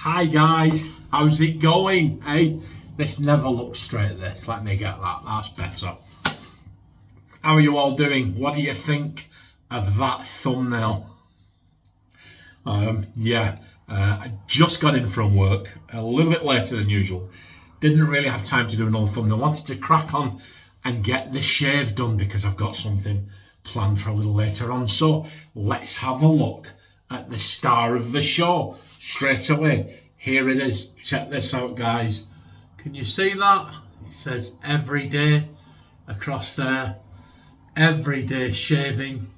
Hi guys, how's it going? Hey, this never looks straight, this. Let me get that, that's better. How are you all doing? What do you think of that thumbnail? I just got in from work, a little bit later than usual. Didn't really have time to do another thumbnail. Wanted to crack on and get the shave done because I've got something planned for a little later on. So let's have a look at the star of the show straight away. Here it is. Check this out, guys. Can you see that? It says every day across there. Everyday shaving.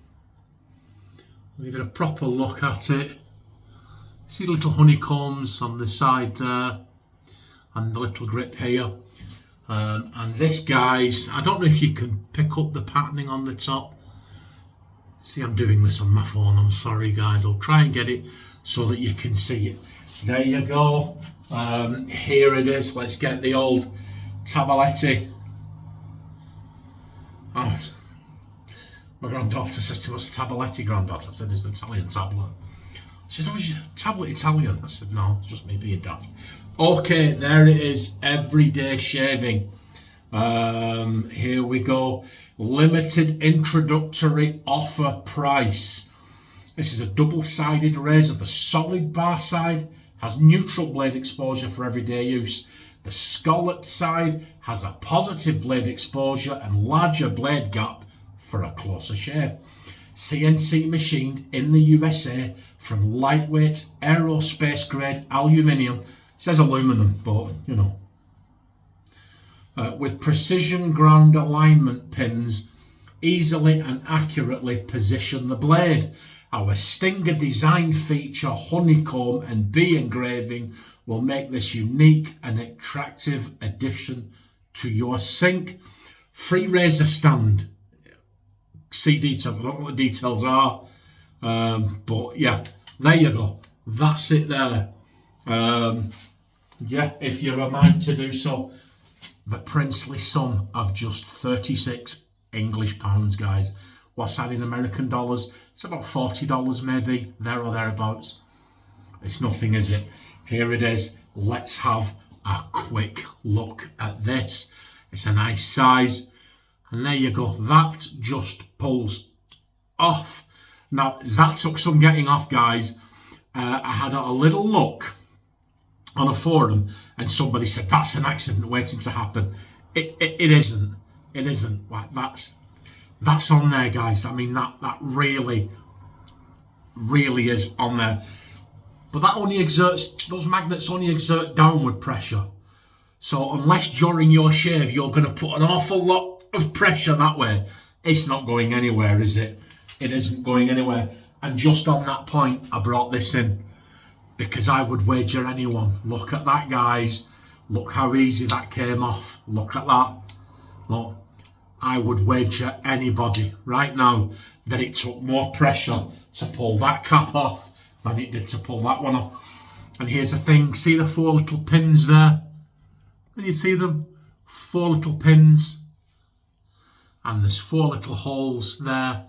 I'll give it a proper look at it. See little honeycombs on the side there and the little grip here. And this, guys, I don't know if you can pick up the patterning on the top. See, I'm doing this on my phone, I'm sorry guys. I'll try and get it so that you can see it. There you go. Here it is. Let's get the old tablette. Oh, my granddaughter says to us, tablette, granddaughter. I said, it's an Italian tablet. She said, oh, is your tablet Italian? I said, no, it's just me being daft. Okay, there it is. Everyday shaving. Here we go. Limited introductory offer price. This is a double-sided razor. The solid bar side has neutral blade exposure for everyday use. The scalloped side has a positive blade exposure and larger blade gap for a closer shave. CNC machined in the USA from lightweight aerospace grade aluminium. It says aluminum, but you know. With precision ground alignment pins, easily and accurately position the blade. Our Stinger design feature, honeycomb and bee engraving will make this unique and attractive addition to your sink. Free razor stand. See details. I don't know what the details are, but yeah, there you go. That's it there. Yeah, if you're a mind to do so. The princely sum of just 36 English pounds, guys. What's that in American dollars? It's about $40 maybe, there or thereabouts. It's nothing, is it? Here it is. Let's have a quick look at this. It's a nice size. And there you go. That just pulls off. Now, that took some getting off, guys. I had a little look on a forum and somebody said that's an accident waiting to happen. It isn't. It isn't. Like, that's on there, guys. I mean, that really is on there. But that only exerts, those magnets only exert downward pressure. So unless during your shave you're going to put an awful lot of pressure that way, it's not going anywhere, is it? It isn't going anywhere. And just on that point, I brought this in because I would wager anyone. Look at that, guys. Look how easy that came off. Look at that. Look, I would wager anybody right now that it took more pressure to pull that cap off than it did to pull that one off. And here's the thing. See the 4 little pins there? Can you see them? 4 little pins. And there's 4 little holes there.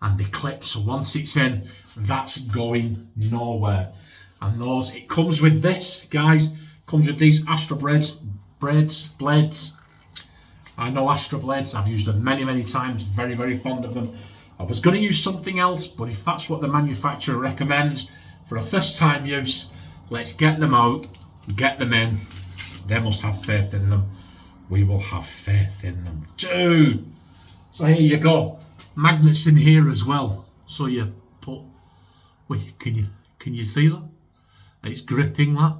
And the clip, so once it's in, that's going nowhere. And those, it comes with this, guys. Comes with these Astra blades. I know Astra blades. I've used them many times. Very, very fond of them. I was going to use something else, but if that's what the manufacturer recommends for a first-time use, let's get them out, get them in. They must have faith in them. We will have faith in them too. So here you go. Magnets in here as well. So you put. Wait, can you see that? It's gripping that.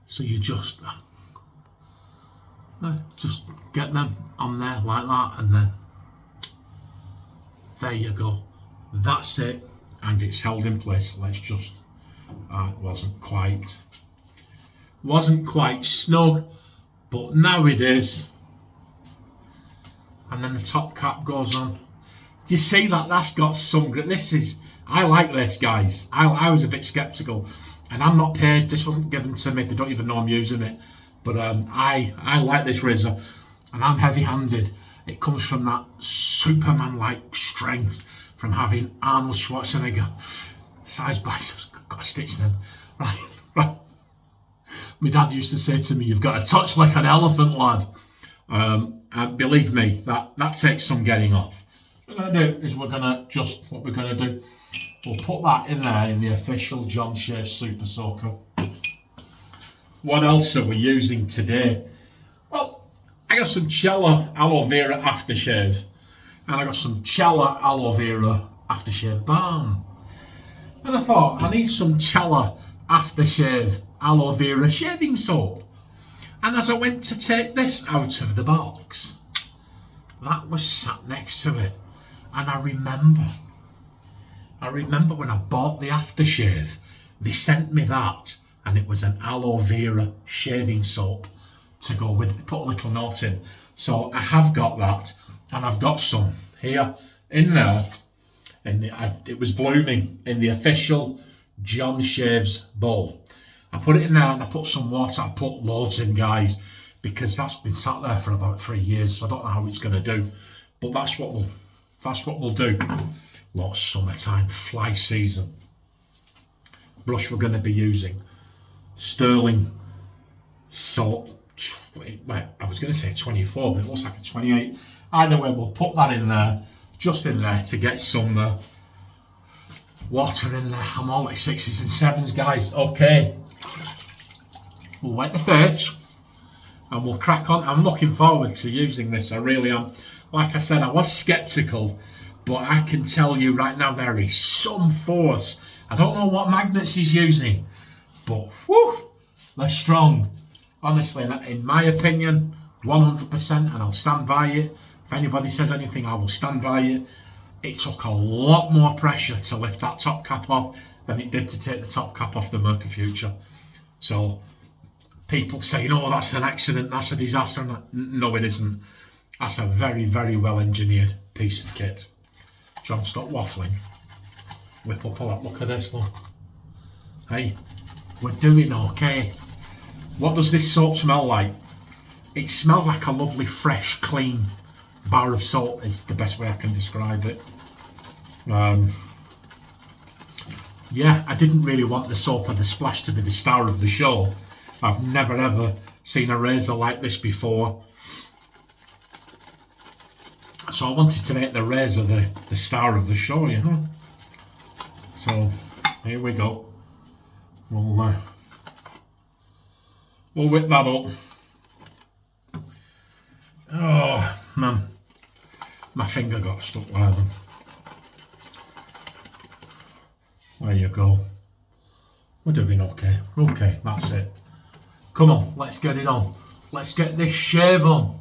So you just get them on there like that, and then there you go. That's it, and it's held in place. Let's just. It wasn't quite snug, but now it is. And then the top cap goes on. Do you see that? That's got some grip. I like this, guys. I was a bit skeptical, and I'm not paid. This wasn't given to me. They don't even know I'm using it. But I like this razor, and I'm heavy-handed. It comes from that Superman-like strength from having Arnold Schwarzenegger size biceps. Got to stitch them. Right, right. My dad used to say to me, "You've got a touch like an elephant, lad." And believe me, that takes some getting off. What we're gonna do is we're gonna do. We'll put that in there in the official John Shave Super Soaker. What else are we using today? Well, I got some Cella Aloe Vera aftershave, and I got some Cella Aloe Vera aftershave balm. And I thought I need some Cella aftershave aloe vera shaving soap. And as I went to take this out of the box, that was sat next to it. And I remember when I bought the aftershave, they sent me that, and it was an aloe vera shaving soap to go with it. They put a little note in. So I have got that, and I've got some here in there. And it was blooming in the official John Shaves bowl. I put it in there and I put some water. I put loads in, guys, because that's been sat there for about 3 years, so I don't know how it's going to do. But that's what we'll do. Lot of summertime, fly season. Brush we're going to be using sterling soap. I was going to say 24, but it looks like a 28. Either way, we'll put that in there, just in there, to get some water in there. I'm all like 6s and 7s, guys. Okay, we'll wet the face and we'll crack on. I'm looking forward to using this, I really am. Like I said, I was skeptical, but I can tell you right now there is some force. I don't know what magnets he's using, but whoo, they're strong. Honestly, in my opinion, 100%, and I'll stand by it. If anybody says anything, I will stand by it. It took a lot more pressure to lift that top cap off than it did to take the top cap off the Merca Future. So people say, "Oh, that's an accident, that's a disaster." No, it isn't. That's a very, very well engineered piece of kit. John, stop waffling. Whip up all that. Look at this one. Hey, we're doing okay. What does this soap smell like? It smells like a lovely, fresh, clean bar of soap is the best way I can describe it. Yeah, I didn't really want the soap of the Splash to be the star of the show. I've never ever seen a razor like this before. So I wanted to make the razor the star of the show, you know. So here we go. We'll whip that up. Oh man, my finger got stuck there then. There you go. We're doing okay. Okay, that's it. Come on, let's get it on. Let's get this shave on.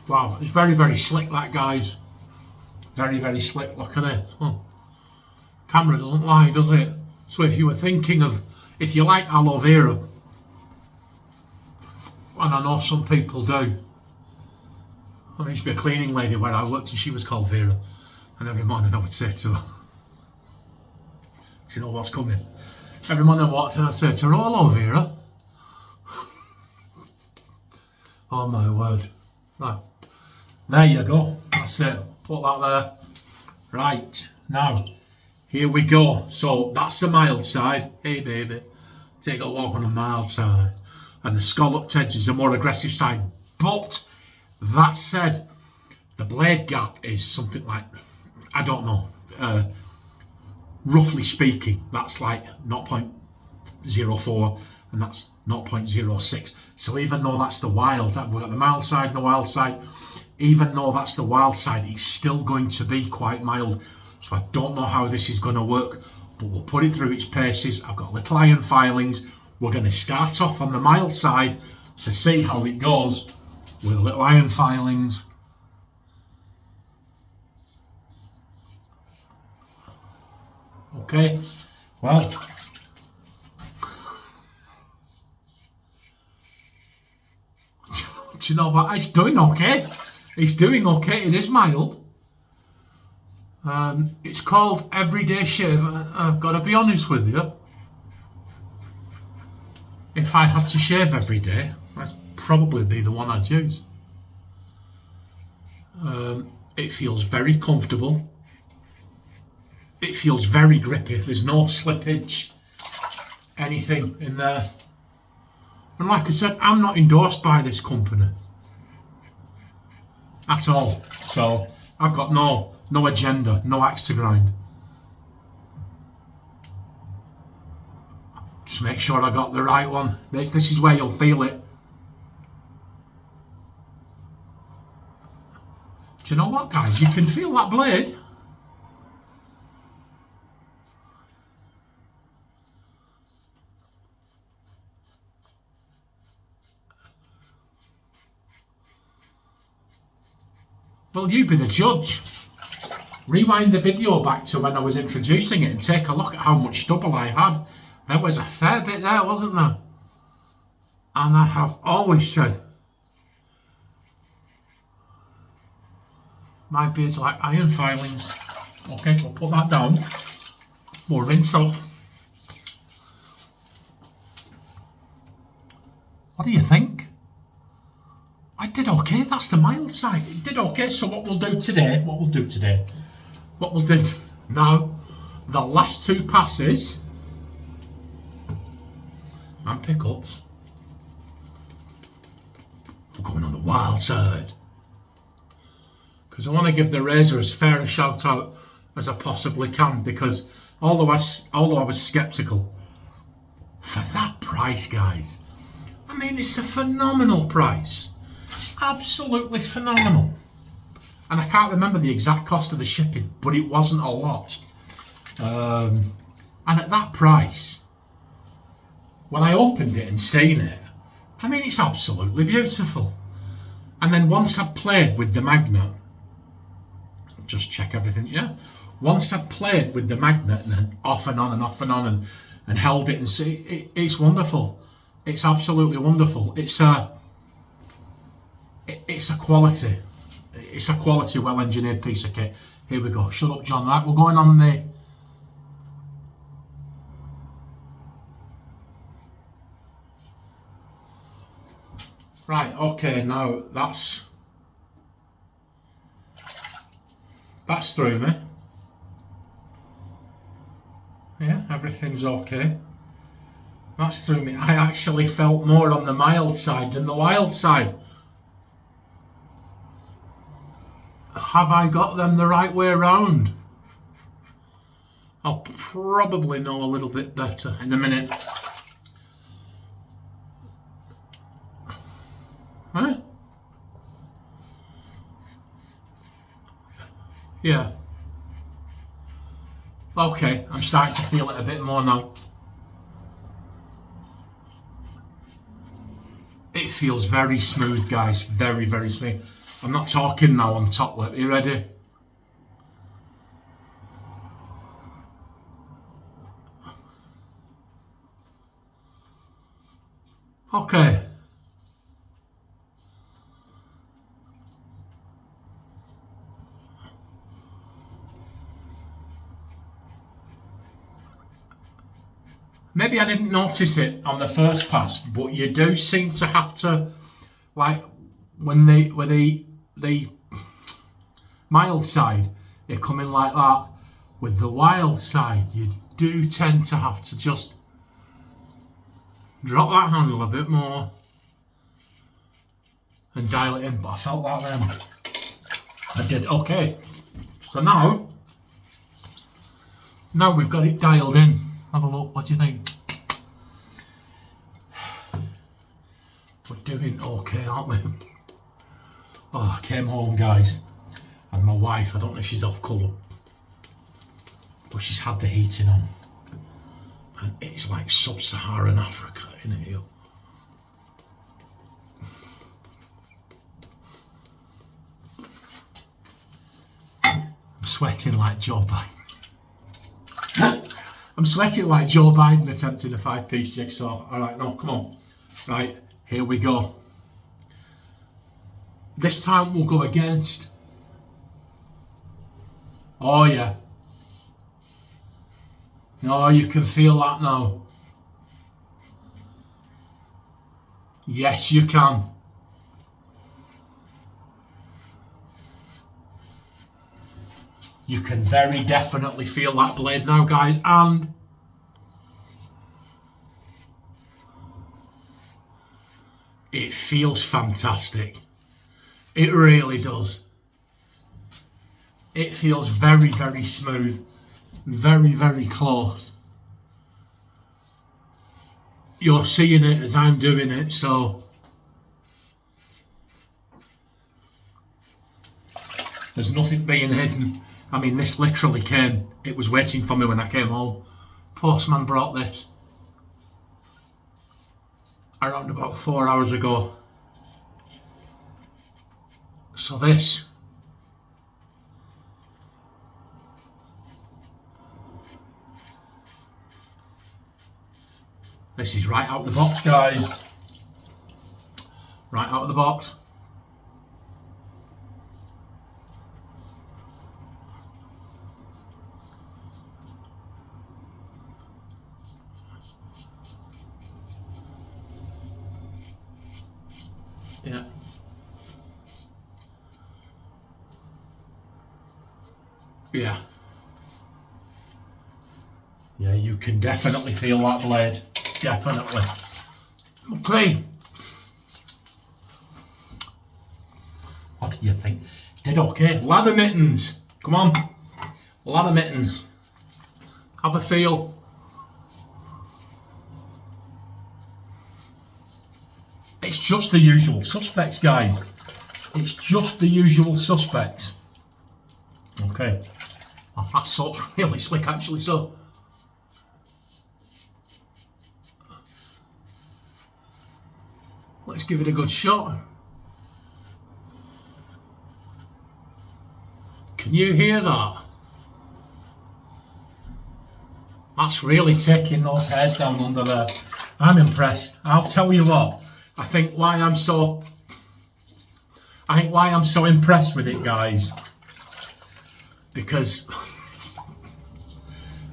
Wow, it's very, very slick, that, guys. Very, very slick. Look at it. Oh. Camera doesn't lie, does it? So if you were thinking of, if you like aloe vera, and I know some people do. I used to be a cleaning lady where I worked, and she was called Vera. And every morning I would say to her, "Do you know what's coming?" Every morning I walked in, I'd say to her, "Oh, hello, Vera." Oh my word. Right. There you go. That's it. Put that there. Right. Now, here we go. So that's the mild side. Hey, baby. Take a walk on the mild side. And the scalloped edge is the more aggressive side. But that said, the blade gap is something like, I don't know, roughly speaking, that's like 0.04 and that's 0.06. So even though that's the wild, we've got the mild side and the wild side, even though that's the wild side, it's still going to be quite mild. So I don't know how this is going to work, but we'll put it through its paces. I've got little iron filings. We're going to start off on the mild side to see how it goes with little iron filings. Okay, well, do you know what? It's doing okay. It's doing okay. It is mild. It's called Everyday Shave. I've got to be honest with you. If I had to shave every day, that'd probably be the one I'd use. It feels very comfortable. It feels very grippy. There's no slippage, anything in there. And like I said, I'm not endorsed by this company at all. So I've got no agenda, no axe to grind. Just make sure I got the right one. This is where you'll feel it. Do you know what, guys? You can feel that blade. Well, you be the judge. Rewind the video back to when I was introducing it and take a look at how much stubble I had. There was a fair bit there, wasn't there? And I have always said, my beard's like iron filings. Okay, we'll put that down. We'll rinse off. What do you think? I did okay, that's the mild side. It did okay, so what we'll do now, the last two passes and pickups, we're going on the wild side. Because I want to give the razor as fair a shout out as I possibly can, because although I was sceptical, for that price, guys, I mean, it's a phenomenal price. Absolutely phenomenal. And I can't remember the exact cost of the shipping, but it wasn't a lot. And at that price, when I opened it and seen it, I mean, it's absolutely beautiful. And then once I'd played with the magnet, just check everything, yeah. Once I'd played with the magnet and then off and on and off and on and held it and see, it's wonderful. It's absolutely wonderful. It's a quality. It's a quality, well-engineered piece of kit. Here we go. Shut up, John. Right, we're going on the... Right, okay, now that's through me. Yeah, everything's okay. That's through me. I actually felt more on the mild side than the wild side. Have I got them the right way around? I'll probably know a little bit better in a minute. Huh? Yeah. Okay, I'm starting to feel it a bit more now. It feels very smooth, guys. Very, very smooth. I'm not talking now on top lip. You ready? Okay. Maybe I didn't notice it on the first pass, but you do seem to have to, like, when the mild side, you come in like that. With the wild side, you do tend to have to just drop that handle a bit more and dial it in. But I felt that then. I did. Okay. So now we've got it dialed in. Have a look. What do you think? We're doing okay, aren't we? Oh, I came home, guys, and my wife, I don't know if she's off colour, but she's had the heating on, and it's like sub-Saharan Africa in here. I'm sweating like Joe Biden. I'm sweating like Joe Biden attempting a 5-piece jigsaw. All right, no, come on. Right, here we go. This time we'll go against. Oh yeah. Oh, you can feel that now. Yes, you can. You can very definitely feel that blade now, guys, and it feels fantastic. It really does. It feels very, very smooth, very, very close. You're seeing it as I'm doing it, so there's nothing being hidden. I mean, this literally came, it was waiting for me when I came home. Postman brought this around about 4 hours ago. So this is right out of the box, guys. Right out of the box. Yeah. Yeah. Yeah, you can definitely feel that blade. Definitely. Okay. What do you think? Did okay. Lather mittens. Come on. Lather mittens. Have a feel. It's just the usual suspects, guys. It's just the usual suspects. Okay. Oh, that soap's really slick, actually, so. Let's give it a good shot. Can you hear that? That's really taking those hairs down under there. I'm impressed. I'll tell you what. I think why I'm so impressed with it, guys, because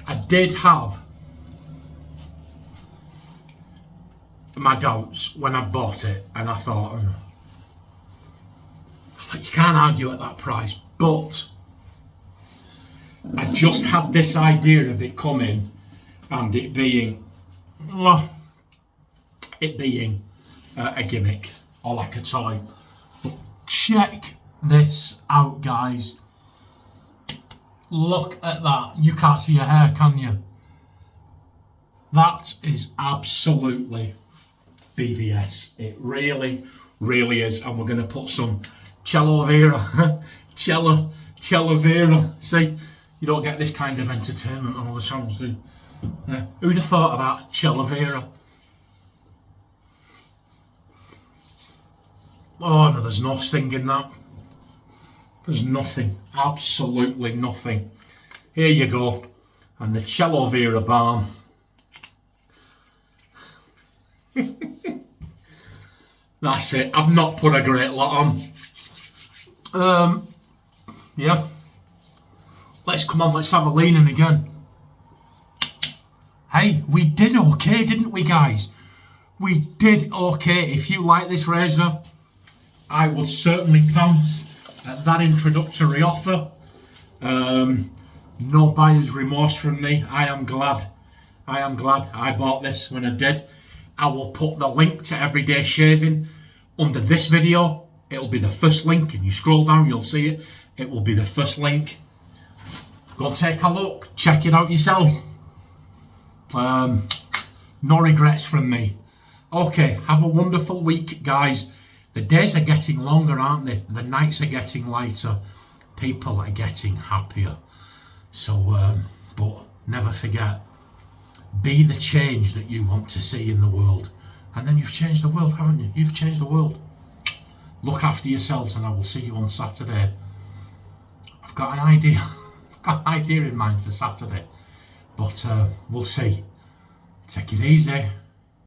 I did have my doubts when I bought it, and I thought you can't argue at that price, but I just had this idea of it coming and it being a gimmick or like a toy. But check this out, guys. Look at that. You can't see your hair, can you? That is absolutely BBS. It really, really is. And we're going to put some Cella Vera. Cella Vera. See, you don't get this kind of entertainment on other channels, do you? Who'd have thought of that? Cella Vera. Oh no, there's no sting in that. There's nothing. Absolutely nothing. Here you go. And the Aloe Vera balm. That's it. I've not put a great lot on. Yeah. Let's have a lean in again. Hey, we did okay, didn't we, guys? We did okay. If you like this razor, I would certainly pounce at that introductory offer. No buyer's remorse from me. I am glad I bought this when I did. I will put the link to Everyday Shaving under this video. It'll be the first link. If you scroll down, you'll see it. It will be the first link. Go take a look. Check it out yourself. No regrets from me. Okay, have a wonderful week, guys. The days are getting longer, aren't they? The nights are getting lighter. People are getting happier. So, but never forget, be the change that you want to see in the world. And then you've changed the world, haven't you? You've changed the world. Look after yourselves, and I will see you on Saturday. I've got an idea. I've got an idea in mind for Saturday. But we'll see. Take it easy.